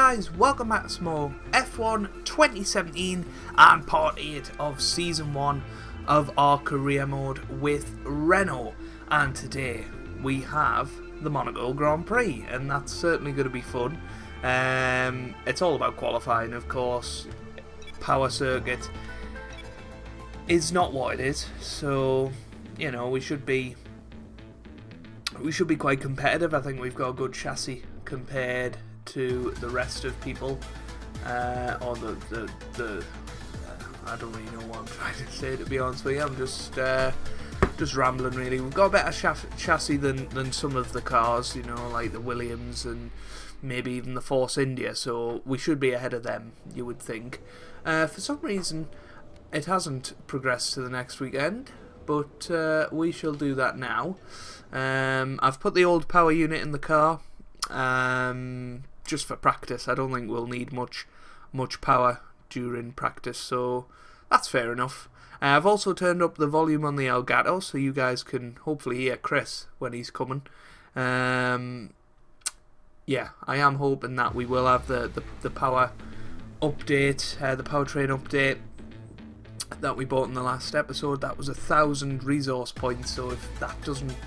guys, welcome back to Small F1 2017 and part 8 of Season 1 of our career mode with Renault. And today we have the Monaco Grand Prix, and that's certainly going to be fun. It's all about qualifying, of course. Power circuit is not what it is, so you know we should be quite competitive. I think we've got a good chassis compared to the rest of people, or the I don't really know what I'm trying to say, to be honest with you. I'm just rambling really. We've got a better chassis than some of the cars, you know, like the Williams and maybe even the Force India, so we should be ahead of them, you would think. For some reason it hasn't progressed to the next weekend, but we shall do that now. I've put the old power unit in the car, just for practice. I don't think we'll need much power during practice, so that's fair enough. I've also turned up the volume on the Elgato, so you guys can hopefully hear Chris when he's coming. Yeah, I am hoping that we will have the power update, the powertrain update that we bought in the last episode. That was 1,000 resource points, so if that doesn't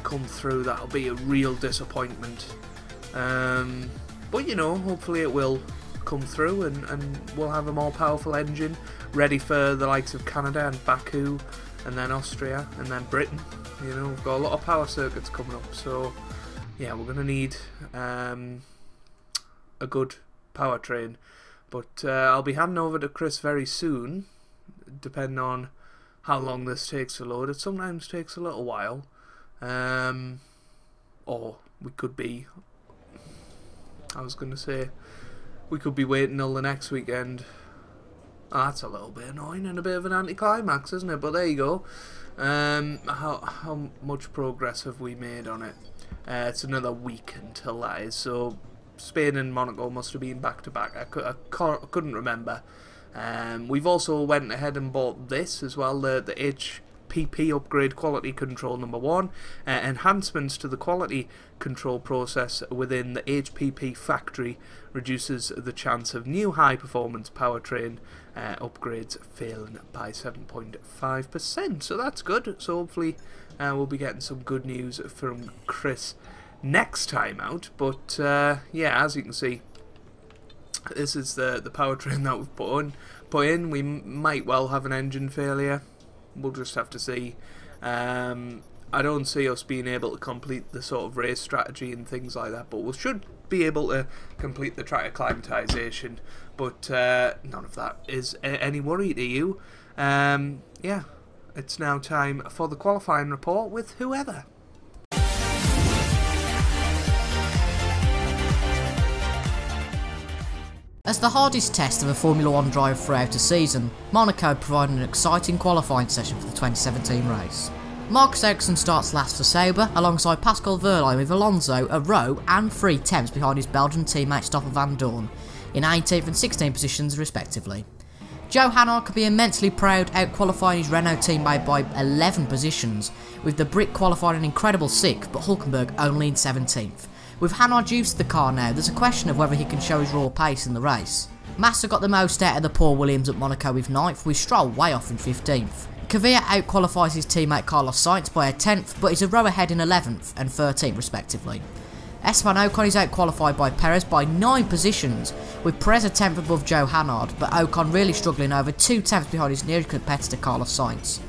come through, that'll be a real disappointment. But you know, hopefully it will come through, and we'll have a more powerful engine ready for the likes of Canada and Baku, and then Austria, and then Britain. You know, we've got a lot of power circuits coming up, so yeah, we're going to need a good powertrain. But I'll be handing over to Chris very soon, depending on how long this takes to load. It sometimes takes a little while. Or we could be, I was going to say, we could be waiting till the next weekend. Oh, that's a little bit annoying and a bit of an anticlimax, isn't it? But there you go. How much progress have we made on it? It's another week until that is, so Spain and Monaco must have been back to back. I couldn't remember. We've also went ahead and bought this as well, the HPP upgrade quality control number 1, enhancements to the quality control process within the HPP factory reduces the chance of new high performance powertrain upgrades failing by 7.5%, so that's good. So hopefully we'll be getting some good news from Chris next time out. But yeah, as you can see, this is the powertrain that we've put in. We might well have an engine failure. We'll just have to see. I don't see us being able to complete the sort of race strategy and things like that, but we should be able to complete the track acclimatization. But none of that is any worry to you. Yeah, it's now time for the qualifying report with whoever. As the hardest test of a Formula 1 driver throughout the season, Monaco provided an exciting qualifying session for the 2017 race. Marcus Ericsson starts last for Sauber, alongside Pascal Wehrlein, with Alonso a row and 3 tenths behind his Belgian teammate Stoffel van Dorn, in 18th and 16th positions respectively. Joe Hannard could be immensely proud, out-qualifying his Renault teammate by 11 positions, with the Brit qualifying an incredible 6th, but Hulkenberg only in 17th. With Hannard used to the car now, there's a question of whether he can show his raw pace in the race. Massa got the most out of the poor Williams at Monaco with 9th, with Stroll way off in 15th. Kvyat out-qualifies his teammate Carlos Sainz by a 10th, but is a row ahead in 11th and 13th respectively. Esteban Ocon is out-qualified by Perez by 9 positions, with Perez a 10th above Joe Hannard, but Ocon really struggling over 2 tenths behind his nearest competitor Carlos Sainz.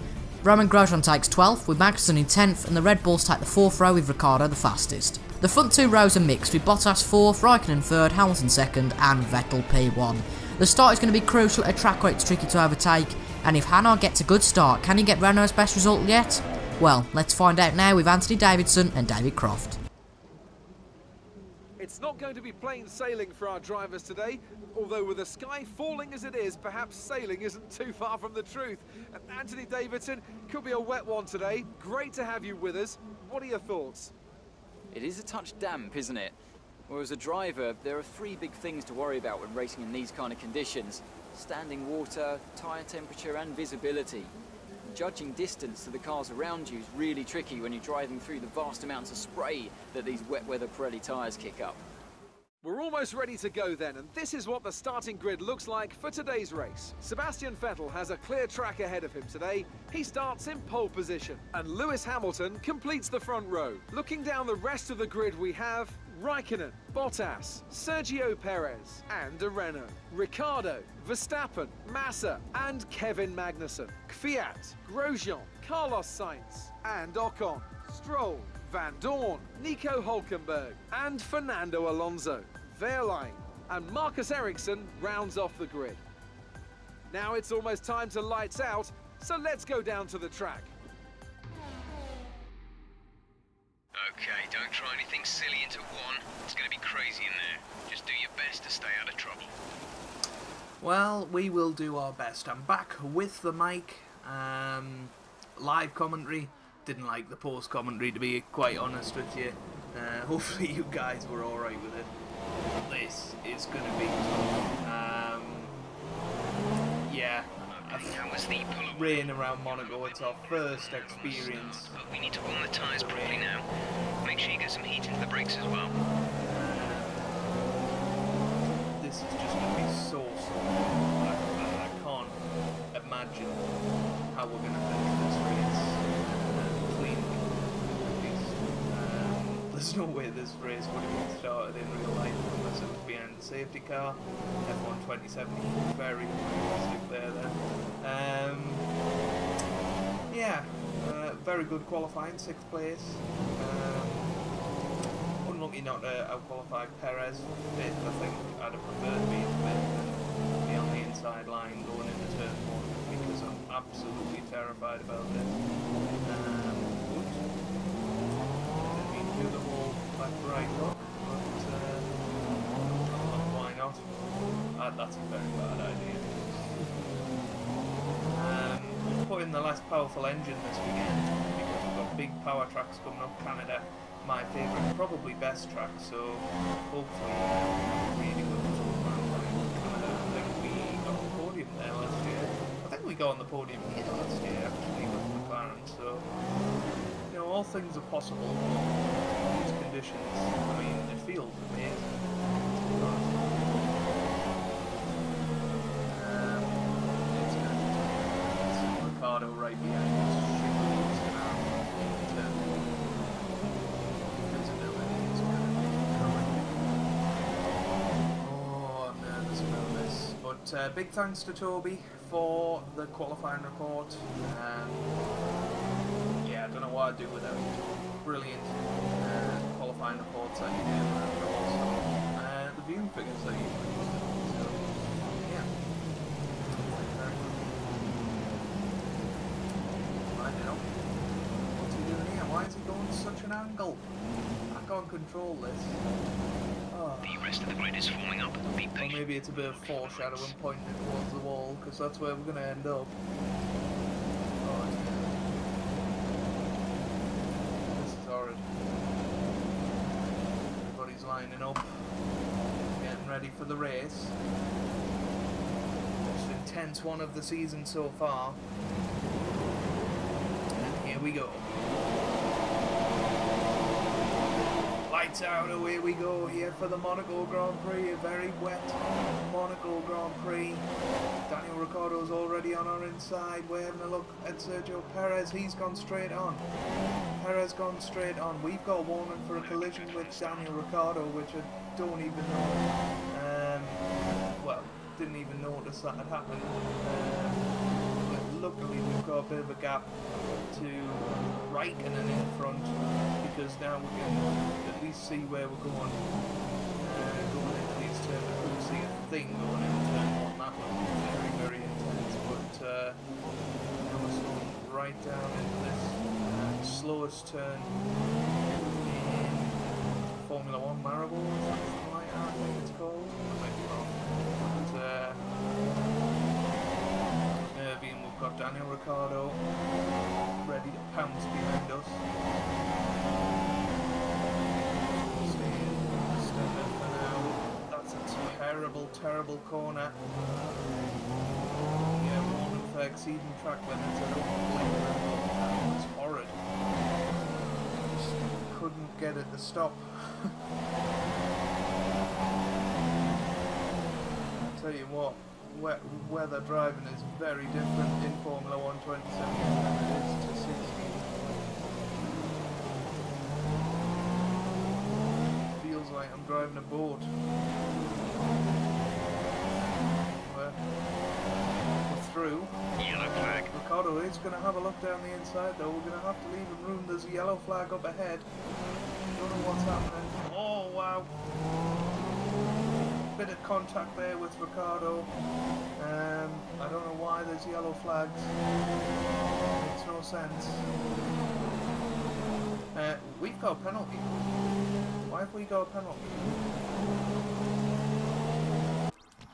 Roman Grosjean takes 12th, with Magnussen in 10th, and the Red Bulls take the 4th row with Ricciardo the fastest. The front 2 rows are mixed, with Bottas 4th, Raikkonen 3rd, Hamilton 2nd and Vettel P1. The start is going to be crucial at a track where it's tricky to overtake, and if Hannard gets a good start, can he get Renault's best result yet? Well, let's find out now with Anthony Davidson and David Croft. It's not going to be plain sailing for our drivers today, although with the sky falling as it is, perhaps sailing isn't too far from the truth. And Anthony Davidson, could be a wet one today. Great to have you with us. What are your thoughts? It is a touch damp, isn't it? Well, as a driver, there are 3 big things to worry about when racing in these kind of conditions: standing water, tyre temperature and visibility. Judging distance to the cars around you is really tricky when you're driving through the vast amounts of spray that these wet weather Pirelli tyres kick up. We're almost ready to go then, and this is what the starting grid looks like for today's race. Sebastian Vettel has a clear track ahead of him today. He starts in pole position, and Lewis Hamilton completes the front row. Looking down the rest of the grid, we have Raikkonen, Bottas, Sergio Perez, and a Renault, Ricciardo, Verstappen, Massa, and Kevin Magnussen, Kvyat, Grosjean, Carlos Sainz, and Ocon, Stroll, Van Dorn, Nico Hulkenberg, and Fernando Alonso. Wehrlein and Marcus Ericsson rounds off the grid. Now it's almost time to lights out, so let's go down to the track. Okay, don't try anything silly into one. It's going to be crazy in there. Just do your best to stay out of trouble. Well, we will do our best. I'm back with the mic. Live commentary. Didn't like the post commentary, to be quite honest with you. Hopefully you guys were alright with it. This is going to be tough. Yeah. Rain around Monaco, it's our first experience. But we need to warm the tyres properly now. Make sure you get some heat into the brakes as well. This is just going to be so I can't imagine how we're going to finish this race cleanly. There's no way this race would have been started in real life unless it was behind the safety car. F1 2017, very realistic there then. Yeah, very good qualifying, 6th place. Unlucky not to out-qualify Perez, 5th. I think I'd have preferred to be in 5th and be on the inside line going into turn 1 because I'm absolutely terrified about this. Do the whole back right look, but why not? That's a very bad idea. Put in the less powerful engine this weekend because we've got big power tracks coming up. Canada, my favourite, probably best track, so hopefully really good result around Canada. I think we got the podium there last year. I think we got on the podium here last year actually with McLaren, so you know, all things are possible. These conditions, I mean, it feels amazing. Ricardo right behind us. Visibility is going to be horrific. Oh, I'm nervous about this. But big thanks to Toby for the qualifying report. Yeah, I don't know what I'd do without you. Brilliant qualifying reports that you do, and also the viewing figures that you do. So, yeah. Thank you very much. I don't know. What's he doing here? Why is he going such an angle? I can't control this. Oh. The rest of the grid is forming up. Be patient. Or maybe it's a bit of foreshadowing pointing towards the wall, because that's where we're going to end up. Oh, this is horrid. Everybody's lining up, getting ready for the race. Most intense one of the season so far. Here we go. Lights out, away we go here for the Monaco Grand Prix. A very wet Monaco Grand Prix. Daniel Ricciardo's already on our inside. We're having a look at Sergio Perez. He's gone straight on. Perez gone straight on. We've got a warning for a collision with Daniel Ricciardo, which I don't even know. Well, didn't even notice that had happened. Luckily we've got a bit of a gap to Raikkonen in front, because now we can at least see where we're going into these turns. I couldn't see a thing going into turn 1. That was very, very intense, but now we're slowing right down into this slowest turn in Formula 1 Maribor, or something like that, I think it's called. I might be wrong. But and we've got Daniel Ricciardo ready to pounce behind us. Stay for now. That's a terrible, terrible corner. Yeah, warning for exceeding track limits. I don't blame them. That was horrid. Just couldn't get it to stop. tell you what, weather driving is very different in Formula 1 2017 than it is to 16. Feels like I'm driving a boat. We're through. Yellow flag. Ricardo is going to have a look down the inside though. We're going to have to leave him room. There's a yellow flag up ahead. Don't know what's happening. Oh wow. Bit of contact there with Ricardo. I don't know why there's yellow flags. Makes no sense. We've got a penalty. Why have we got a penalty?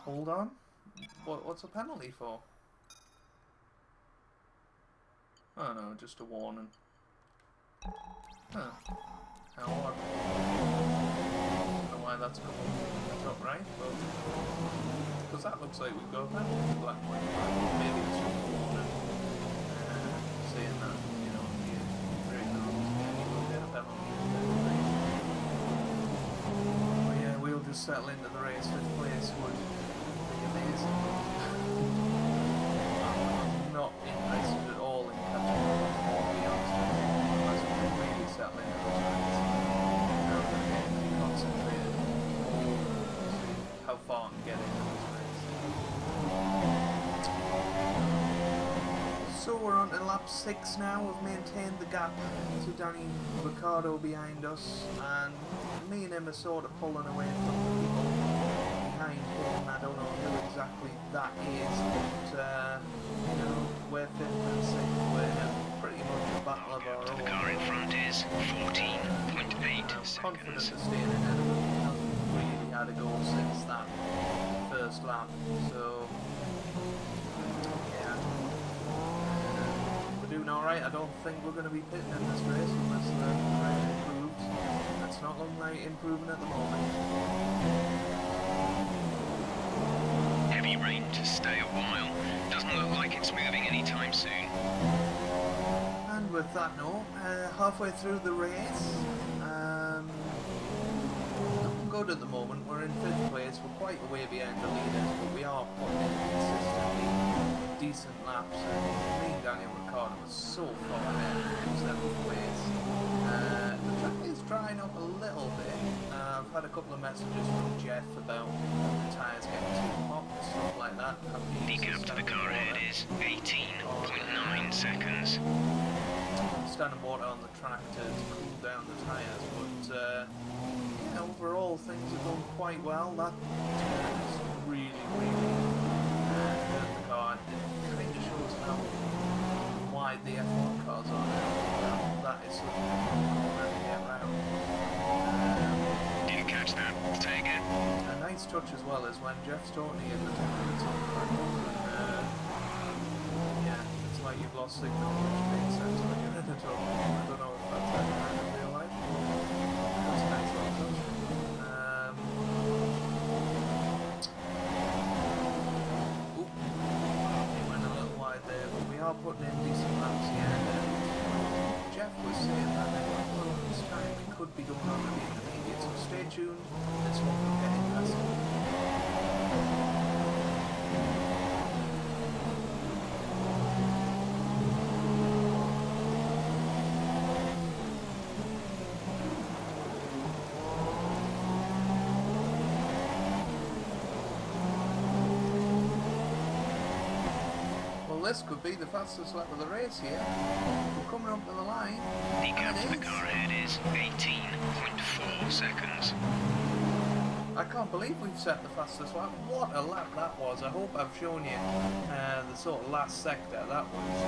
Hold on. What's a penalty for? Oh no, just a warning. Huh. How odd. Don't know why that's come up right, but because that looks like we've got a penalty. Black and white. Maybe it's just a warning. Saying that, you know, you break the rules again, you will get a penalty. But yeah, we'll just settle into the race. 5th place would be amazing. I'm not interested at all in catching up, to be honest. Unless we can really settle into those races. Now we're going to get concentrated on how far I'm getting in this race. So we're on to lap 6 now. We've maintained the gap to Danny Ricciardo behind us, and me and him are sort of pulling away from the people behind him. I don't know who exactly that is, but you know, we're 5th and 6th. We're pretty much a battle of our own. The car in front is 14.8 Confident seconds. of staying in it. We haven't really had a goal since that first lap, so yeah, we're doing alright. I don't think we're going to be pitting in this race unless the rain improves. It's not looking like improving at the moment. Heavy rain to stay a while. Doesn't look like it's moving anytime soon. And with that note, halfway through the race, looking good at the moment. We're in 5th place. We're quite a way behind the leaders, but we are putting in consistently decent laps. And me, Daniel Ricciardo was so far ahead in 7th place. The track is drying up a little bit. I've had a couple of messages from Jeff about the tyres getting too hot and stuff like that. The gap to the car ahead is 18.9 seconds. Standing water on the track to cool down the tyres, but yeah, overall things are going quite well. That is really hurt the car. It kind of shows how wide the F1 cars are now. That is something we really get around. Did you catch that? Say again. A nice touch as well is when Jeff's talking to you at the time of the track. Yeah, it's like you've lost signal, which makes sense when you're in a talk. I don't know if that's happening in real life. That's a nice little touch. He went a little wide there, but we are putting in decent laps here. Jeff was saying that this time we could be going on to the intermediate, so stay tuned. This one will get interesting. This could be the fastest lap of the race here. We're coming up to the line. The gap to the car ahead is 18.4 seconds. I can't believe we've set the fastest lap. What a lap that was. I hope I've shown you the sort of last sector. That was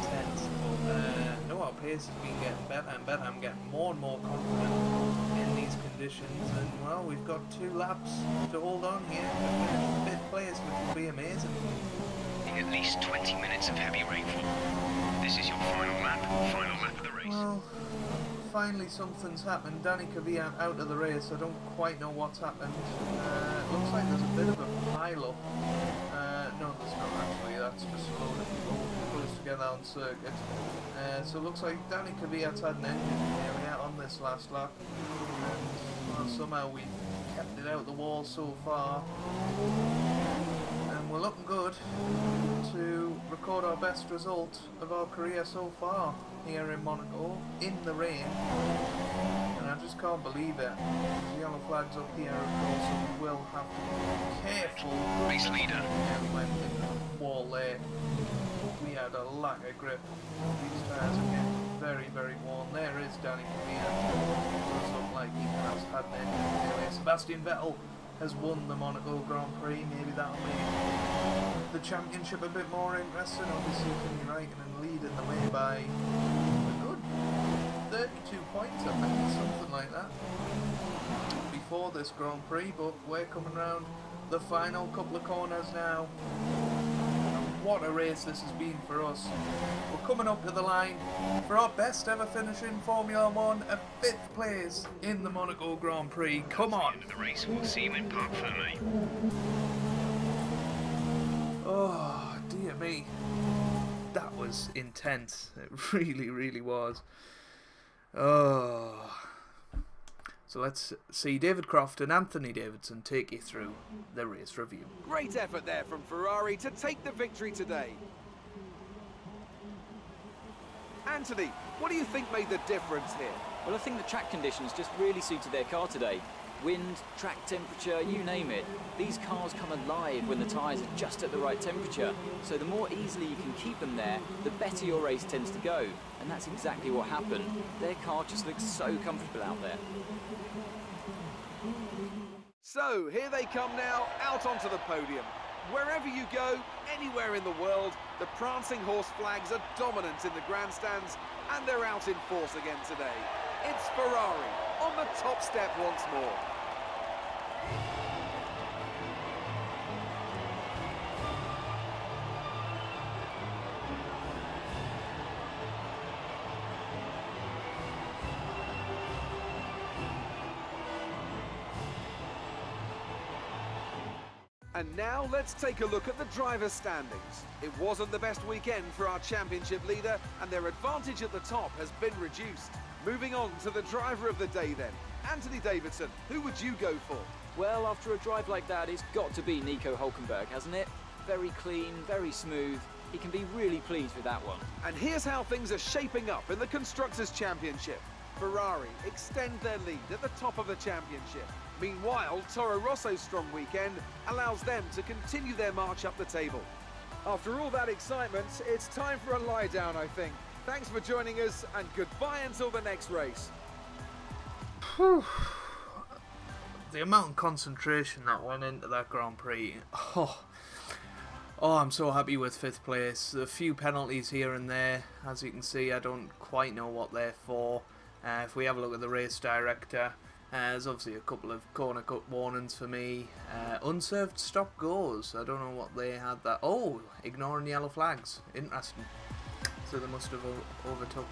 intense. No, our pace has been getting better and better. I'm getting more and more confident in these conditions. And well, we've got 2 laps to hold on here. We're in 5th place, which will be amazing. At least 20 minutes of heavy rainfall. This is your final lap of the race. Well, finally something's happened. Danny Kvyat out of the race. I don't quite know what's happened. It looks like there's a bit of a pile-up. No, there's not actually. That's just a load of people close together on circuit. So it looks like Danny Kvyat's had an engine failure on this last lap. And well, somehow we kept it out the wall so far. And we're looking good to record our best result of our career so far here in Monaco, in the rain. And I just can't believe it. The yellow flag's up here, of course, so we will have to be careful. Race leader. And when the wall there, we had a lack of grip. These tyres are getting very, very worn. There is Danny Camilla. It does look like he has had an engine failure. Sebastian Vettel has won the Monaco Grand Prix. Maybe that'll make the championship a bit more interesting. Obviously, Kimi Räikkönen leading the way by a good 32 points, I think, something like that, before this Grand Prix. But we're coming round the final couple of corners now. What a race this has been for us. We're coming up to the line for our best ever finish in Formula 1, a 5th place in the Monaco Grand Prix. Come on! End of the race. We'll see you in Park Fermé. Oh, dear me. That was intense. It really, really was. Oh. So let's see David Croft and Anthony Davidson take you through the race review. Great effort there from Ferrari to take the victory today. Anthony, what do you think made the difference here? Well, I think the track conditions just really suited their car today. Wind, track temperature, you name it. These cars come alive when the tyres are just at the right temperature. So the more easily you can keep them there, the better your race tends to go. And that's exactly what happened. Their car just looks so comfortable out there. So, here they come now, out onto the podium. Wherever you go, anywhere in the world, the prancing horse flags are dominant in the grandstands, and they're out in force again today. It's Ferrari on the top step once more. And now let's take a look at the driver's standings. It wasn't the best weekend for our championship leader, and their advantage at the top has been reduced. Moving on to the driver of the day then. Anthony Davidson, who would you go for? Well, after a drive like that, it's got to be Nico Hulkenberg, hasn't it? Very clean, very smooth. He can be really pleased with that one. And here's how things are shaping up in the Constructors' Championship. Ferrari extend their lead at the top of the championship. Meanwhile, Toro Rosso's strong weekend allows them to continue their march up the table. After all that excitement, it's time for a lie down, I think. Thanks for joining us, and goodbye until the next race. Whew. The amount of concentration that went into that Grand Prix. Oh, I'm so happy with 5th place. A few penalties here and there. As you can see, I don't quite know what they're for. If we have a look at the race director, there's obviously a couple of corner cut warnings for me. Unserved stop goes. I don't know what they had that. Oh, ignoring yellow flags. Interesting. So they must have overtook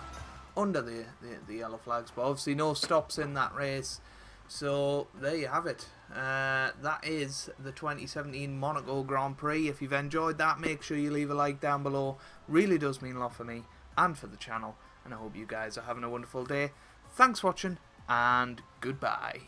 under the yellow flags. But obviously no stops in that race. So there you have it. That is the 2017 Monaco Grand Prix. If you've enjoyed that, make sure you leave a like down below. Really does mean a lot for me and for the channel. And I hope you guys are having a wonderful day. Thanks for watching, and goodbye.